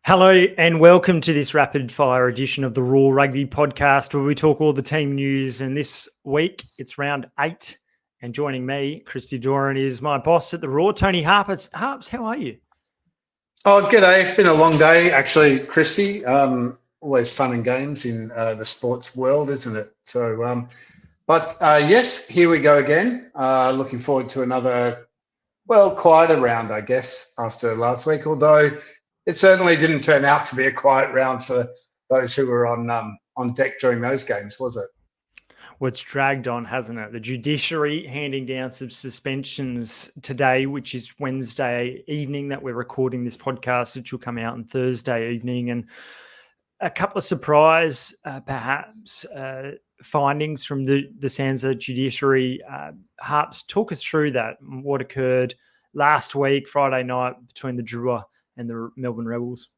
Hello and welcome to this rapid fire edition of the Raw Rugby podcast where we talk all the team news. And this week it's round 8. And joining me, Christy Doran, is my boss at the Raw, Tony Harper. Harps, how are you? Oh, g'day. It's been a long day, actually, Christy. Always fun and games in the sports world, isn't it? So, yes, here we go again. Looking forward to another, quieter round, I guess, after last week, although it certainly didn't turn out to be a quiet round for those who were on deck during those games, was it? Well, it's dragged on, hasn't it? The judiciary handing down some suspensions today, which is Wednesday evening that we're recording this podcast, which will come out on Thursday evening. And a couple of surprise, perhaps, findings from the Sansa judiciary. Harps, talk us through that, what occurred last week, Friday night, between the Drua and the Melbourne Rebels.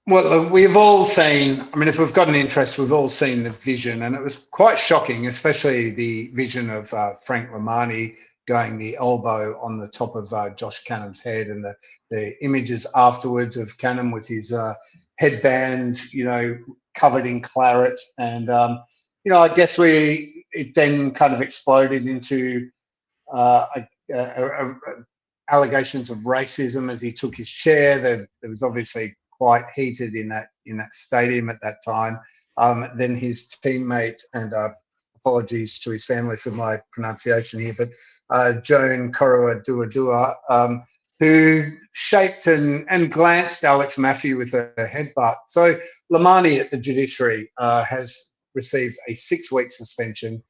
Well, we've all seen, if we've got an interest, we've all seen the vision, and it was quite shocking, especially the vision of Frank Lomani going the elbow on the top of Josh Cannon's head, and the images afterwards of Cannon with his headband, covered in claret. And, I guess it then kind of exploded into allegations of racism as he took his chair. There was obviously quite heated in that stadium at that time. Then his teammate, and apologies to his family for my pronunciation here, but Jone Koroiduadua, who shaped and glanced Alex Maffey with a headbutt. So Lomani at the judiciary has received a 6-week suspension.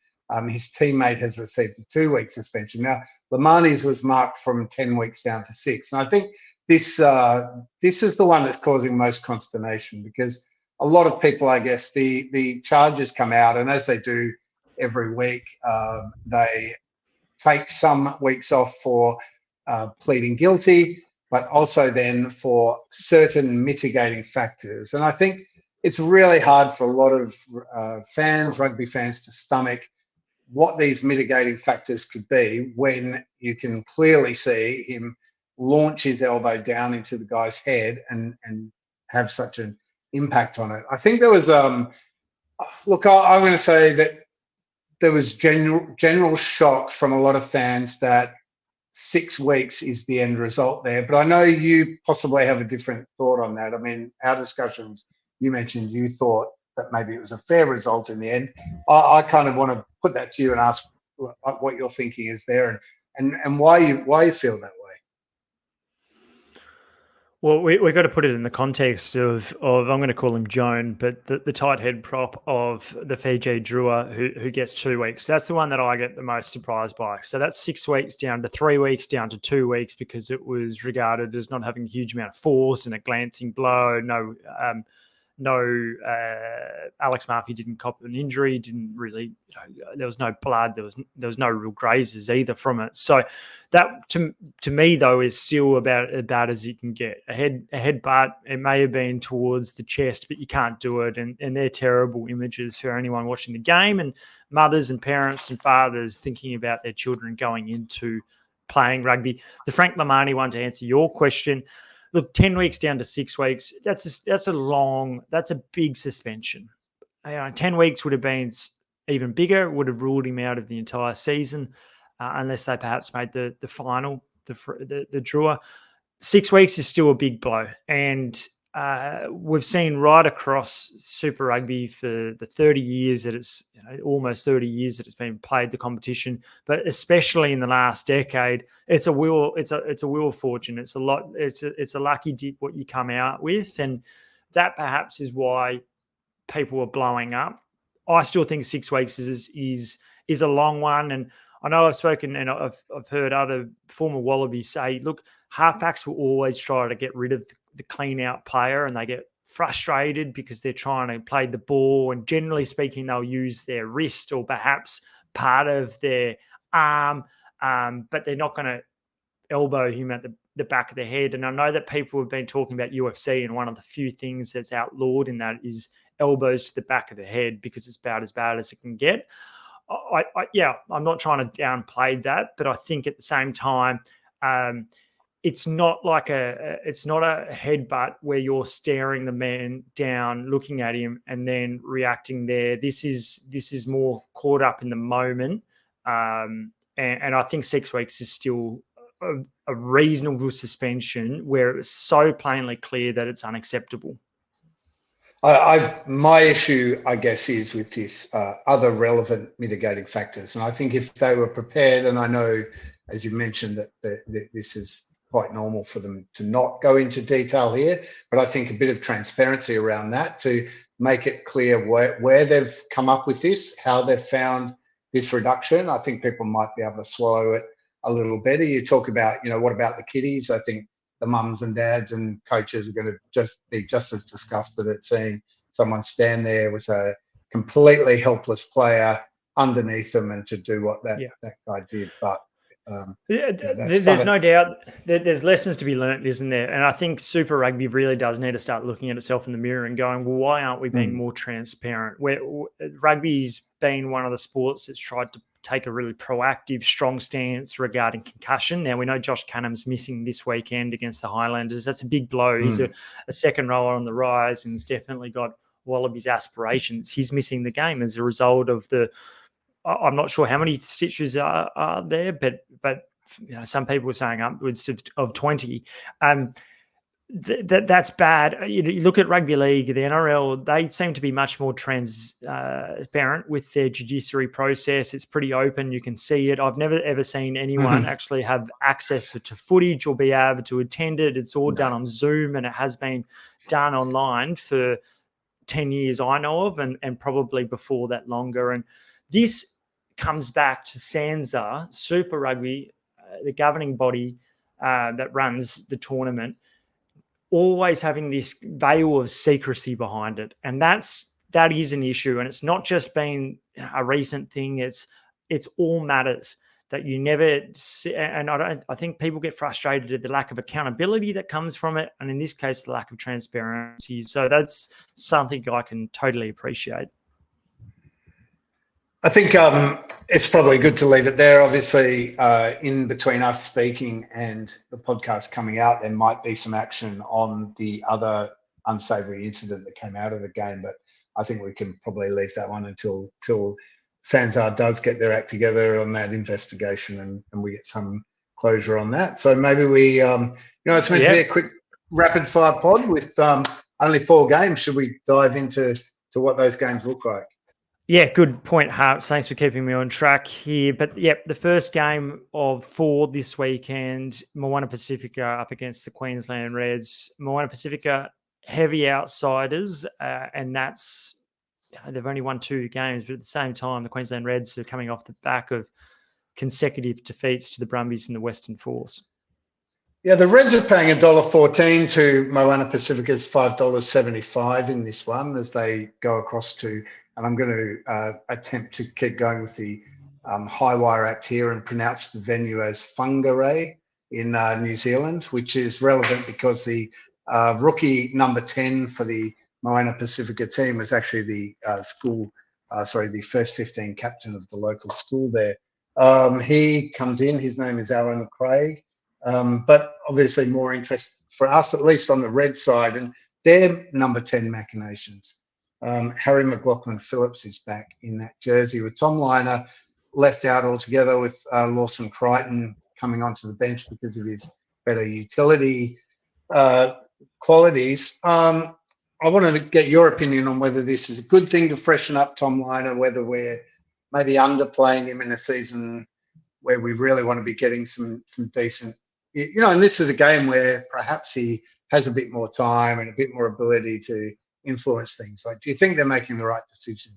His teammate has received a 2-week suspension. Now, Lomani's was marked from 10 weeks down to 6. And I think this is the one that's causing most consternation, because a lot of people, I guess, the charges come out, and as they do every week, they take some weeks off for pleading guilty, but also then for certain mitigating factors. And I think it's really hard for a lot of rugby fans, to stomach what these mitigating factors could be when you can clearly see him launch his elbow down into the guy's head and have such an impact on it. I think there was, I'm going to say that there was general shock from a lot of fans that 6 weeks is the end result there. But I know you possibly have a different thought on that. I mean, our discussions, you mentioned you thought that maybe it was a fair result in the end. I kind of want to put that to you and ask what your thinking is there, and why you feel that way. Well, we've got to put it in the context of I'm going to call him Jone, but the tight head prop of the Fijian Drua who gets 2 weeks. That's the one that I get the most surprised by. So that's 6 weeks down to 3 weeks, down to 2 weeks, because it was regarded as not having a huge amount of force and a glancing blow. Alex Maffey didn't cop an injury, didn't really, there was no blood, there was no real grazes either from it. So that to me though is still about as you can get. A headbutt, it may have been towards the chest, but you can't do it, and they're terrible images for anyone watching the game, and mothers and parents and fathers thinking about their children going into playing rugby. The Frank Lomani one, to answer your question, look, 10 weeks down to 6 weeks, that's a big suspension. 10 weeks would have been even bigger, would have ruled him out of the entire season, unless they perhaps made the final, the Drua. 6 weeks is still a big blow. And we've seen right across Super Rugby for the 30 years that it's, almost 30 years that it's been played, the competition, but especially in the last decade, it's a wheel of fortune. It's a lucky dip what you come out with, and that perhaps is why people are blowing up. I still think 6 weeks is a long one, and I know I've spoken and I've heard other former Wallabies say, look, halfbacks will always try to get rid of the clean out player, and they get frustrated because they're trying to play the ball, and generally speaking, they'll use their wrist or perhaps part of their arm, but they're not going to elbow him at the back of the head. And I know that people have been talking about UFC, and one of the few things that's outlawed in that is elbows to the back of the head, because it's about as bad as it can get. I'm not trying to downplay that, but I think at the same time, it's not like it's not a headbutt where you're staring the man down, looking at him, and then reacting there. This is more caught up in the moment, and I think 6 weeks is still a reasonable suspension where it's so plainly clear that it's unacceptable. My issue, I guess, is with this other relevant mitigating factors, and I think if they were prepared, and I know, as you mentioned, that this is quite normal for them to not go into detail here, but I think a bit of transparency around that to make it clear where they've come up with this, how they've found this reduction. I think people might be able to swallow it a little better. You talk about, what about the kiddies? I think the mums and dads and coaches are going to be just as disgusted at seeing someone stand there with a completely helpless player underneath them and to do what that guy did. But there's no doubt that there's lessons to be learnt, isn't there? And I think Super Rugby really does need to start looking at itself in the mirror and going, well, why aren't we being more transparent? Rugby's been one of the sports that's tried to take a really proactive, strong stance regarding concussion. Now, we know Josh Cannon's missing this weekend against the Highlanders. That's a big blow. He's a second rower on the rise and has definitely got Wallabies aspirations. He's missing the game as a result of I'm not sure how many stitches are there, but some people were saying upwards of 20. That's bad. You look at rugby league, the NRL, they seem to be much more transparent with their judiciary process. It's pretty open. You can see it. I've never, ever seen anyone actually have access to footage or be able to attend it. It's all done on Zoom, and it has been done online for 10 years I know of, and probably before that longer. And this comes back to SANZAAR, Super Rugby, the governing body that runs the tournament, always having this veil of secrecy behind it. And that is an issue. And it's not just been a recent thing. It's all matters that you never see. And I think people get frustrated at the lack of accountability that comes from it. And in this case, the lack of transparency. So that's something I can totally appreciate. I think it's probably good to leave it there. Obviously, in between us speaking and the podcast coming out, there might be some action on the other unsavoury incident that came out of the game, but I think we can probably leave that one until SANZAAR does get their act together on that investigation and we get some closure on that. So maybe we, it's meant to be a quick rapid fire pod with only 4 games. Should we dive into what those games look like? Yeah, good point, Harp. Thanks for keeping me on track here. But, the first game of 4 this weekend, Moana Pacifica up against the Queensland Reds. Moana Pacifica, heavy outsiders, and that's they've only won 2 games, but at the same time, the Queensland Reds are coming off the back of consecutive defeats to the Brumbies and the Western Force. Yeah, the Reds are paying $1.14 to Moana Pacifica's $5.75 in this one as they go across to, and I'm going to attempt to keep going with the High Wire Act here and pronounce the venue as Whangarei in New Zealand, which is relevant because the rookie number 10 for the Moana Pacifica team was actually the the first 15 captain of the local school there. He comes in, his name is Alan Craig. But obviously more interest for us, at least on the red side, and their number 10 machinations. Harry McLaughlin-Phillips is back in that jersey with Tom Liner left out altogether with Lawson Crichton coming onto the bench because of his better utility qualities. I wanted to get your opinion on whether this is a good thing to freshen up Tom Liner, whether we're maybe underplaying him in a season where we really want to be getting some decent, and this is a game where perhaps he has a bit more time and a bit more ability to influence things. Like, do you think they're making the right decision?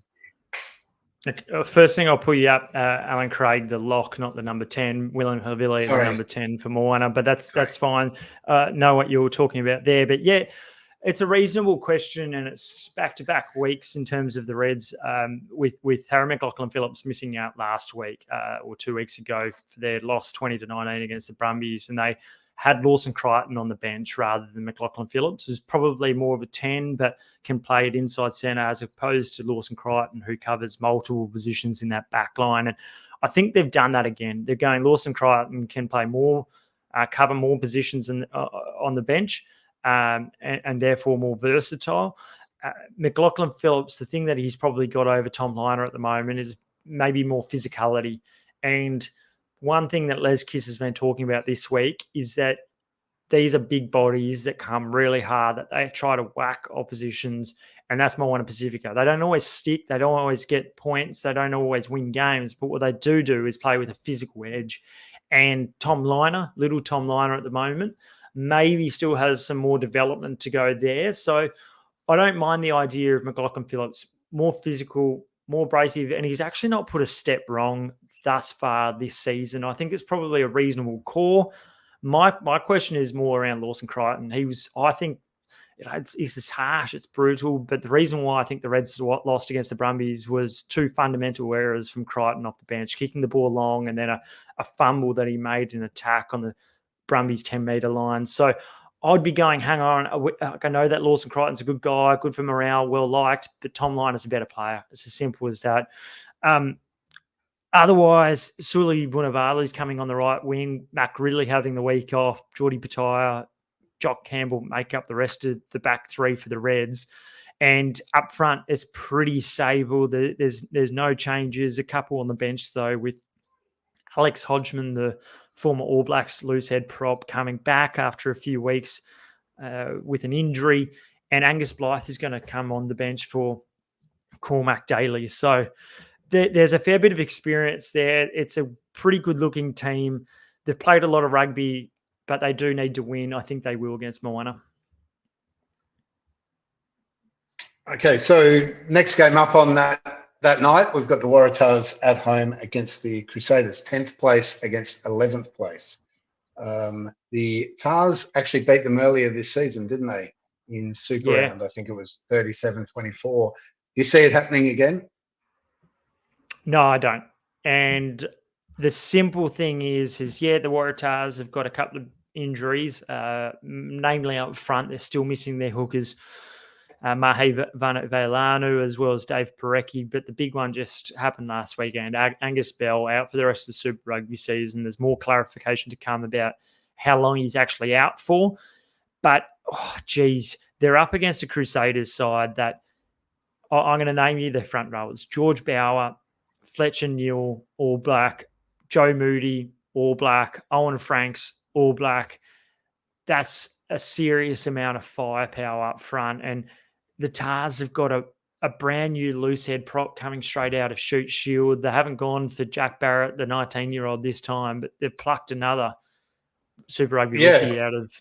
First thing I'll pull you up, Alan Craig, the lock, not the number 10. William Havili, the number 10 for Moana, but that's fine. Know what you were talking about there. But yeah, it's a reasonable question, and it's back-to-back weeks in terms of the Reds, with Harry McLaughlin-Phillips missing out last week or 2 weeks ago for their loss 20-19 against the Brumbies, and they had Lawson Crichton on the bench rather than McLaughlin-Phillips, who's probably more of a 10 but can play at inside centre as opposed to Lawson Crichton, who covers multiple positions in that back line. And I think they've done that again. They're going Lawson Crichton can play more cover more positions on the bench, and therefore more versatile. McLaughlin Phillips, the thing that he's probably got over Tom Liner at the moment is maybe more physicality. And one thing that Les Kiss has been talking about this week is that these are big bodies that come really hard, that they try to whack oppositions, and that's Moana Pacifica. They don't always stick. They don't always get points. They don't always win games. But what they do is play with a physical edge. And little Tom Liner at the moment, maybe still has some more development to go there. So I don't mind the idea of McLaughlin Phillips, more physical, more abrasive, and he's actually not put a step wrong thus far this season. I think it's probably a reasonable core. My question is more around Lawson Crichton. I think it's harsh, it's brutal, but the reason why I think the Reds lost against the Brumbies was two fundamental errors from Crichton off the bench, kicking the ball long and then a fumble that he made in attack on the Brumbies 10-metre line. So I'd be going, hang on, I know that Lawson Crichton's a good guy, good for morale, well-liked, but Tom Liner's a better player. It's as simple as that. Otherwise, Suli Vunivalu's coming on the right wing, Mac Ridley having the week off, Geordie Pataya, Jock Campbell make up the rest of the back three for the Reds. And up front, it's pretty stable. There's no changes. A couple on the bench, though, with Alex Hodgman, the former All Blacks loose head prop, coming back after a few weeks with an injury. And Angus Blythe is going to come on the bench for Cormac Daly. So there's a fair bit of experience there. It's a pretty good-looking team. They've played a lot of rugby, but they do need to win. I think they will against Moana. Okay, so next game up on that night, we've got the Waratahs at home against the Crusaders, 10th place against 11th place. The Tars actually beat them earlier this season, didn't they? In Super Round, I think it was 37-24. Do you see it happening again? No, I don't. And the simple thing is the Waratahs have got a couple of injuries, namely up front. They're still missing their hookers, Mahi Veilanu as well as Dave Parecki. But the big one just happened last weekend. Angus Bell out for the rest of the Super Rugby season. There's more clarification to come about how long he's actually out for. But, they're up against a Crusaders side that I'm going to name you their front rowers. George Bower, Fletcher Neal, All Black, Joe Moody, All Black, Owen Franks, All Black. That's a serious amount of firepower up front. And the Tars have got a brand new loose head prop coming straight out of Shoot Shield. They haven't gone for Jack Barrett, the 19-year-old this time, but they've plucked another Super Rugby rookie out of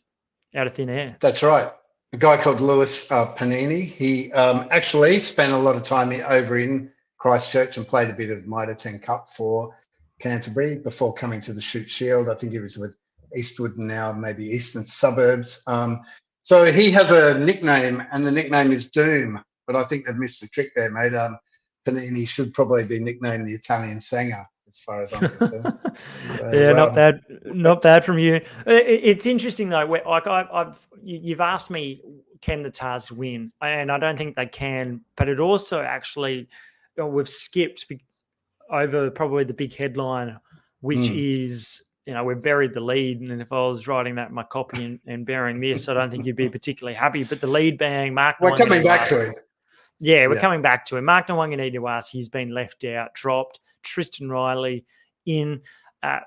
thin air. That's right. A guy called Lewis Panini. He actually spent a lot of time over in Christchurch and played a bit of Mitre 10 Cup for Canterbury before coming to the Shoot Shield. I think he was with Eastwood and now maybe Eastern Suburbs. So he has a nickname, and the nickname is Doom. But I think they've missed the trick there, mate. Panini should probably be nicknamed the Italian Sanger, as far as I'm concerned. So, not bad from you. It's interesting though. You've asked me, can the Tars win? And I don't think they can. But it also actually, we've skipped over probably the big headline, which is, we've buried the lead. And if I was writing that in my copy and burying this, I don't think you'd be particularly happy. But the lead being Mark. We're coming back to it. Yeah, we're coming back to it. Mark Nwanganituasi, he's been left out, dropped. Tristan Riley in.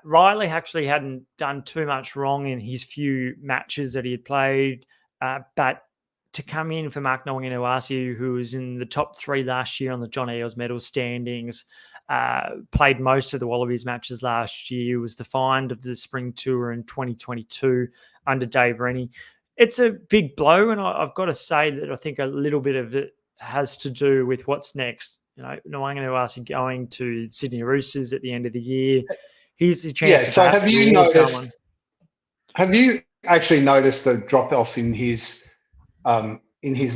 Riley actually hadn't done too much wrong in his few matches that he had played, but to come in for Mark Nwanganituasi, who was in the top 3 last year on the John Eales medal standings, played most of the Wallabies matches last year, was the find of the spring tour in 2022 under Dave Rennie. It's a big blow, and I've got to say that I think a little bit of it has to do with what's next. Nwanganituasi going to Sydney Roosters at the end of the year. Here's the chance to have you noticed someone. Have you actually noticed a drop off in his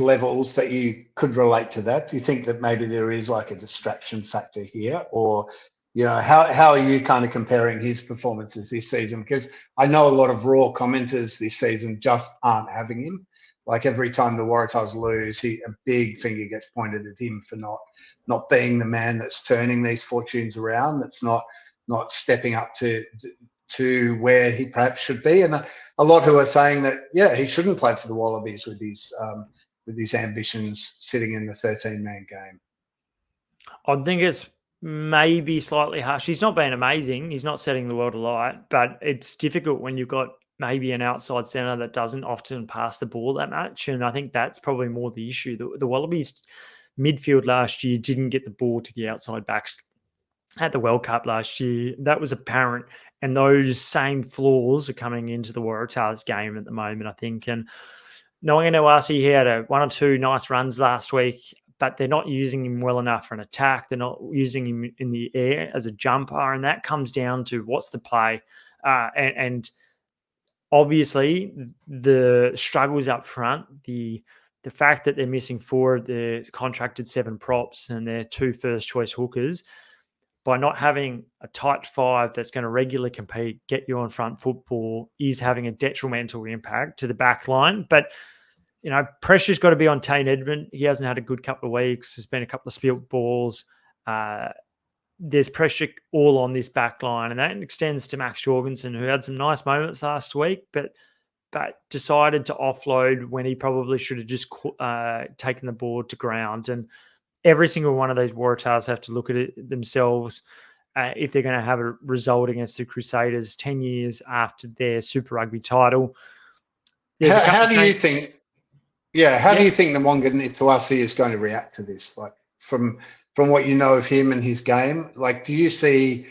levels that you could relate to that? Do you think that maybe there is like a distraction factor here, or how are you kind of comparing his performances this season? Because I know a lot of Raw commenters this season just aren't having him. Like every time the Waratahs lose, a big finger gets pointed at him for not being the man that's turning these fortunes around. That's not stepping up to to where he perhaps should be. And a lot who are saying that, yeah, he shouldn't play for the Wallabies with his ambitions sitting in the 13-man game. I think it's maybe slightly harsh. He's not been amazing. He's not setting the world alight, but it's difficult when you've got maybe an outside centre that doesn't often pass the ball that much. And I think that's probably more the issue. The Wallabies midfield last year didn't get the ball to the outside backs at the World Cup last year. That was apparent. And those same flaws are coming into the Waratahs game at the moment, I think. And knowing Noasi, he had one or two nice runs last week, but they're not using him well enough for an attack. They're not using him in the air as a jumper. And that comes down to what's the play. And obviously the struggles up front, the fact that they're missing 4 of their contracted 7 props and their 2 first-choice hookers, by not having a tight 5 that's going to regularly compete, get you on front football, is having a detrimental impact to the back line. But, pressure's got to be on Tane Edmund. He hasn't had a good couple of weeks. There's been a couple of spilt balls. There's pressure all on this back line, and that extends to Max Jorgensen, who had some nice moments last week, but decided to offload when he probably should have just taken the ball to ground. And every single one of those Waratahs have to look at it themselves if they're going to have a result against the Crusaders 10 years after their Super Rugby title. How do you think the Mwanga Tuasi is going to react to this? Like from what you know of him and his game, like do you see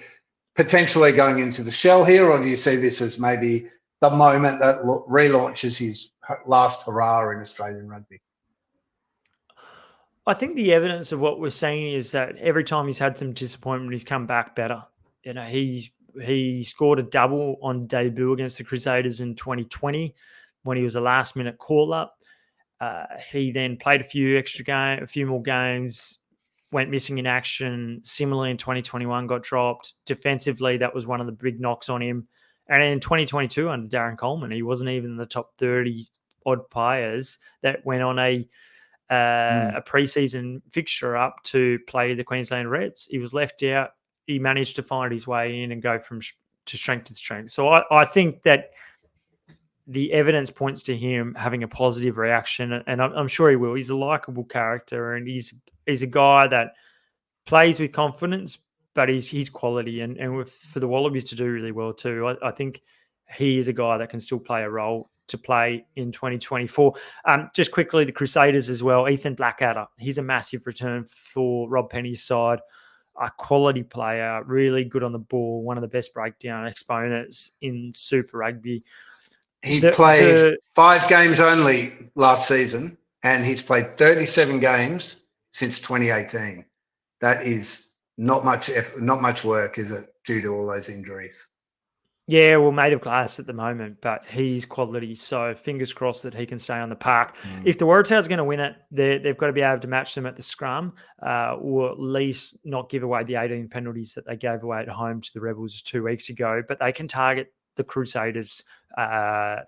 potentially going into the shell here, or do you see this as maybe the moment that relaunches his last hurrah in Australian rugby? I think the evidence of what we're seeing is that every time he's had some disappointment, he's come back better. He scored a double on debut against the Crusaders in 2020 when he was a last-minute call-up. He then played a few more games, went missing in action. Similarly, in 2021, got dropped. Defensively, that was one of the big knocks on him. And in 2022, under Darren Coleman, he wasn't even in the top 30-odd players that went on a preseason fixture up to play the Queensland Reds. He was left out. He managed to find his way in and go from strength to strength. So I think that the evidence points to him having a positive reaction, and I'm sure he will. He's a likable character, and he's a guy that plays with confidence, but he's quality. And for the Wallabies to do really well too, I think he is a guy that can still play a role to play in 2024. Just quickly, the Crusaders as well. Ethan Blackadder, he's a massive return for Rob Penny's side. A quality player, really good on the ball, one of the best breakdown exponents in Super Rugby. He played 5 games only last season, and he's played 37 games since 2018. That is not much effort, not much work, is it, due to all those injuries? Yeah, well, made of glass at the moment, but he's quality. So fingers crossed that he can stay on the park. If the Waratahs are going to win it, they've got to be able to match them at the scrum, or at least not give away the 18 penalties that they gave away at home to the Rebels 2 weeks ago. But they can target the Crusaders'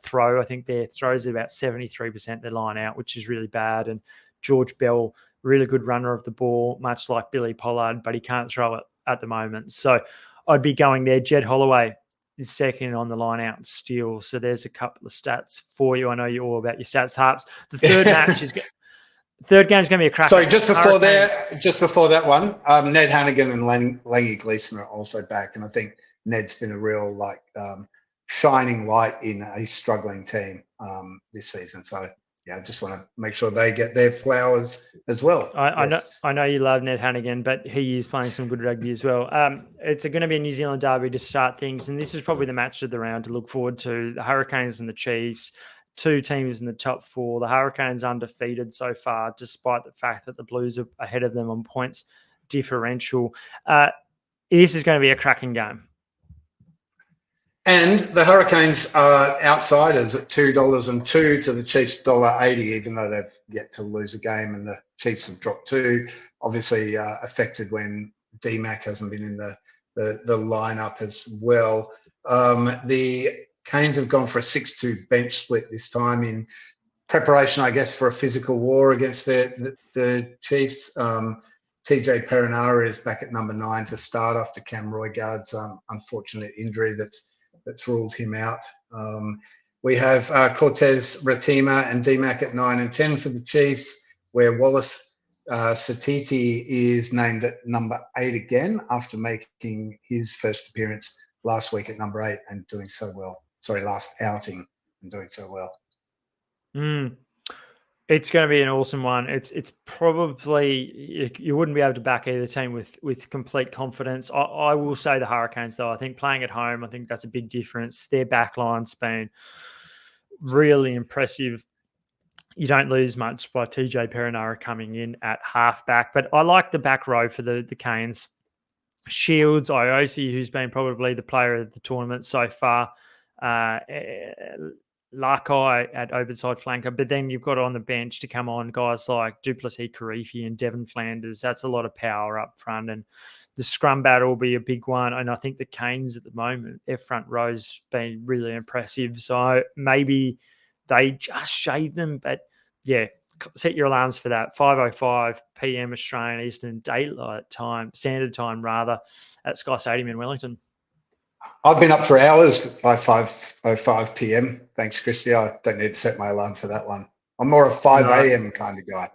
throw. I think their throws are about 73% their line out, which is really bad. And George Bell, really good runner of the ball, much like Billy Pollard, but he can't throw it at the moment. So I'd be going there. Jed Holloway is second on the line out and steal. So there's a couple of stats for you. I know you're all about your stats, Harps. The third third game's going to be a cracker. Sorry, just before that one, Ned Hannigan and Langy Gleeson are also back, and I think Ned's been a real shining light in a struggling team this season. So yeah, I just want to make sure they get their flowers as well. I know you love Ned Hannigan, but he is playing some good rugby as well. It's going to be a New Zealand derby to start things, and this is probably the match of the round to look forward to. The Hurricanes and the Chiefs, 2 teams in the top 4. The Hurricanes undefeated so far, despite the fact that the Blues are ahead of them on points differential. This is going to be a cracking game. And the Hurricanes are outsiders at $2.02 to the Chiefs $1.80, even though they've yet to lose a game, and the Chiefs have dropped 2. Obviously affected when D-Mac hasn't been in the lineup as well. The Canes have gone for a 6-2 bench split this time in preparation, I guess, for a physical war against the Chiefs. TJ Perinara is back at number 9 to start after Cam Roygaard's unfortunate injury that's that's ruled him out. We have Cortez, Ratima, and DMAC at 9 and 10 for the Chiefs, where Wallace Satiti is named at number 8 again after making his first appearance last week at number 8 and doing so well. Sorry, last outing and doing so well. It's going to be an awesome one. It's probably, you wouldn't be able to back either team with complete confidence. I will say the Hurricanes, though. I think playing at home, I think that's a big difference. Their backline's been really impressive. You don't lose much by TJ Perinara coming in at halfback, but I like the back row for the Canes. Shields, Iosi, who's been probably the player of the tournament so far. Larkai at open-side flanker, but then you've got on the bench to come on guys like Duplessis, Karifi, and Devon Flanders. That's a lot of power up front, and the scrum battle will be a big one. And I think the Canes at the moment, their front row's been really impressive. So maybe they just shade them, but yeah, set your alarms for that. 5:05 p.m. Australian Eastern Daylight Time, Standard Time rather, at Sky Stadium in Wellington. I've been up for hours by 5:05 p.m. Thanks, Christy. I don't need to set my alarm for that one. I'm more a 5 a.m. kind of guy.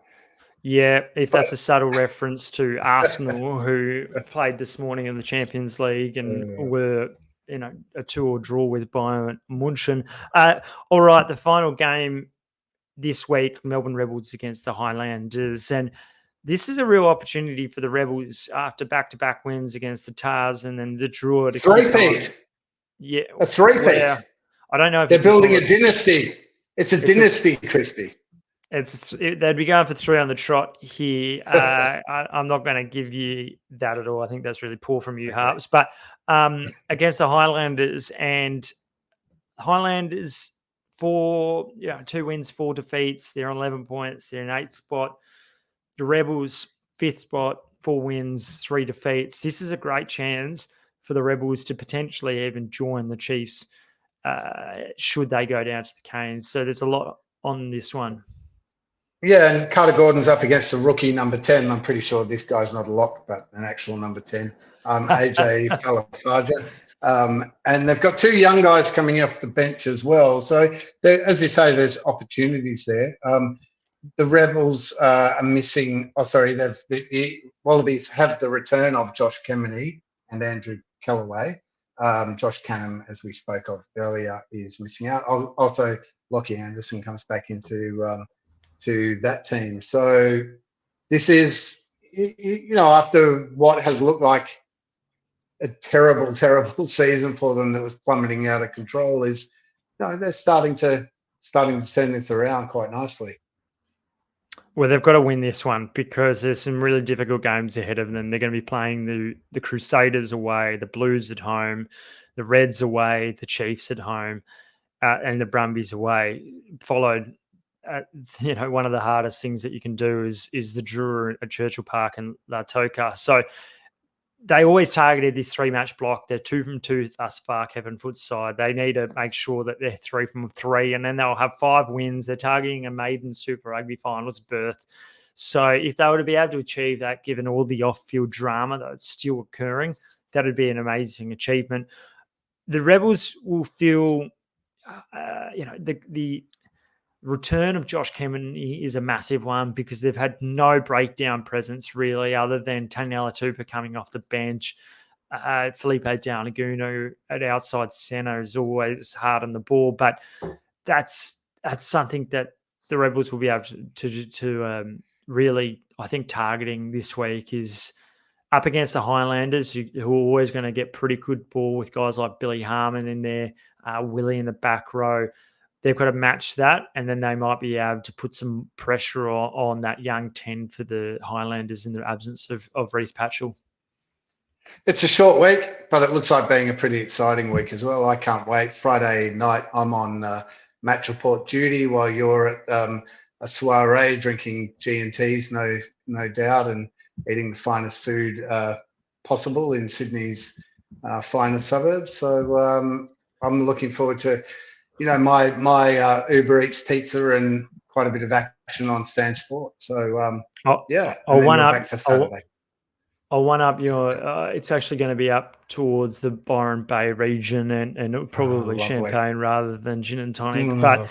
Yeah, if that's a subtle reference to Arsenal, who played this morning in the Champions League and were, a 2-2 draw with Bayern Munchen. All right, the final game this week, Melbourne Rebels against the Highlanders. And this is a real opportunity for the Rebels after back-to-back wins against the Tars and then the Drua to three-peat. Yeah. A three-peat. I don't know if they're building a dynasty. It's a dynasty, Christy. They'd be going for 3 on the trot here. I'm not going to give you that at all. I think that's really poor from you, Harps. But against the Highlanders, and Highlanders 2 wins, 4 defeats. They're on 11 points. They're in 8th spot. The Rebels 5th spot, 4 wins, 3 defeats. This is a great chance for the Rebels to potentially even join the Chiefs should they go down to the Canes. So there's a lot on this one. Yeah, and Carter Gordon's up against a rookie number 10. I'm pretty sure this guy's not a lock, but an actual number 10, AJ Falafaja. And they've got 2 young guys coming off the bench as well. So, as you say, there's opportunities there. The Rebels are missing. The Wallabies have the return of Josh Kemeny and Andrew Callaway. Josh Canham, as we spoke of earlier, is missing out. Also, Lockie Anderson comes back into to that team. So this is, after what has looked like a terrible, terrible season for them that was plummeting out of control, they're starting to turn this around quite nicely. Well, they've got to win this one because there's some really difficult games ahead of them. They're going to be playing the Crusaders away, the Blues at home, the Reds away, the Chiefs at home, and the Brumbies away. Followed, one of the hardest things that you can do is the Drua at Churchill Park and La Toka. So they always targeted this 3-match block. They're 2 from 2 thus far, Kevin Foot's side. They need to make sure that they're 3 from 3, and then they'll have 5 wins. They're targeting a maiden Super Rugby finals berth. So if they were to be able to achieve that, given all the off-field drama that's still occurring, that would be an amazing achievement. The Rebels will feel, the return of Josh Kemeny is a massive one because they've had no breakdown presence really other than Taniela Tupa coming off the bench. Felipe Downagoon at outside centre is always hard on the ball, but that's something that the Rebels will be able to really, I think, targeting this week is up against the Highlanders who are always going to get pretty good ball with guys like Billy Harmon in there, Willie in the back row. They've got to match that, and then they might be able to put some pressure on that young 10 for the Highlanders in the absence of Reece Patchell. It's a short week, but it looks like being a pretty exciting week as well. I can't wait. Friday night, I'm on match report duty while you're at a soiree drinking G&Ts, no doubt, and eating the finest food possible in Sydney's finest suburbs. So I'm looking forward to my Uber Eats pizza and quite a bit of action on Stan Sport. So, I'll one up. I'll one up your. It's actually going to be up towards the Byron Bay region and probably Lovely. champagne rather than gin and tonic. Mm.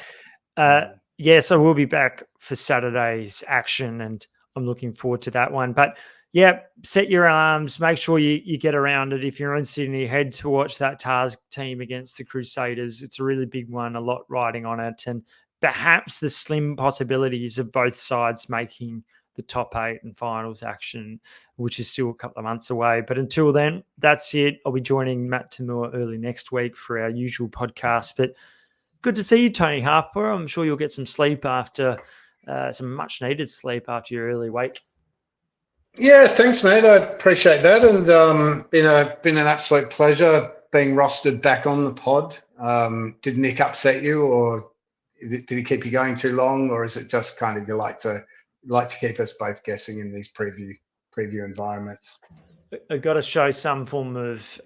But yes, I will be back for Saturday's action, and I'm looking forward to that one. But yeah, set your alarms. Make sure you get around it. If you're in Sydney, head to watch that Tars team against the Crusaders. It's a really big one, a lot riding on it, and perhaps the slim possibilities of both sides making the top 8 and finals action, which is still a couple of months away. But until then, that's it. I'll be joining Matt Tamur early next week for our usual podcast. But good to see you, Tony Harper. I'm sure you'll get some sleep after some much needed sleep after your early wake. Yeah, thanks, mate. I appreciate that, and been an absolute pleasure being rostered back on the pod. Did Nick upset you, or did he keep you going too long, or is it just kind of you like to keep us both guessing in these preview environments? I've got to show some form of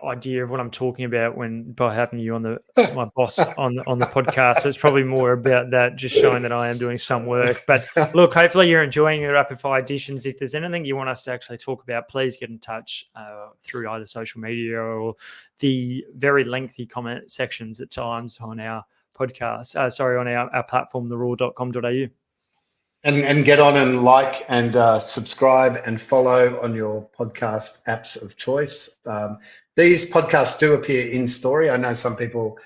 idea of what I'm talking about by having you on my boss on the podcast. So it's probably more about that, just showing that I am doing some work. But look, hopefully you're enjoying the rapid fire editions. If there's anything you want us to actually talk about, please get in touch through either social media or the very lengthy comment sections at times on our podcast. On our platform, theraw.com.au. And get on and like and subscribe and follow on your podcast apps of choice. These podcasts do appear in story. I know some people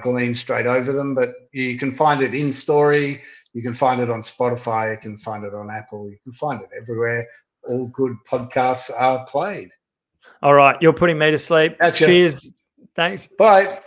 glean straight over them, but you can find it in story. You can find it on Spotify. You can find it on Apple. You can find it everywhere. All good podcasts are played. All right. You're putting me to sleep. Gotcha. Cheers. Thanks. Bye.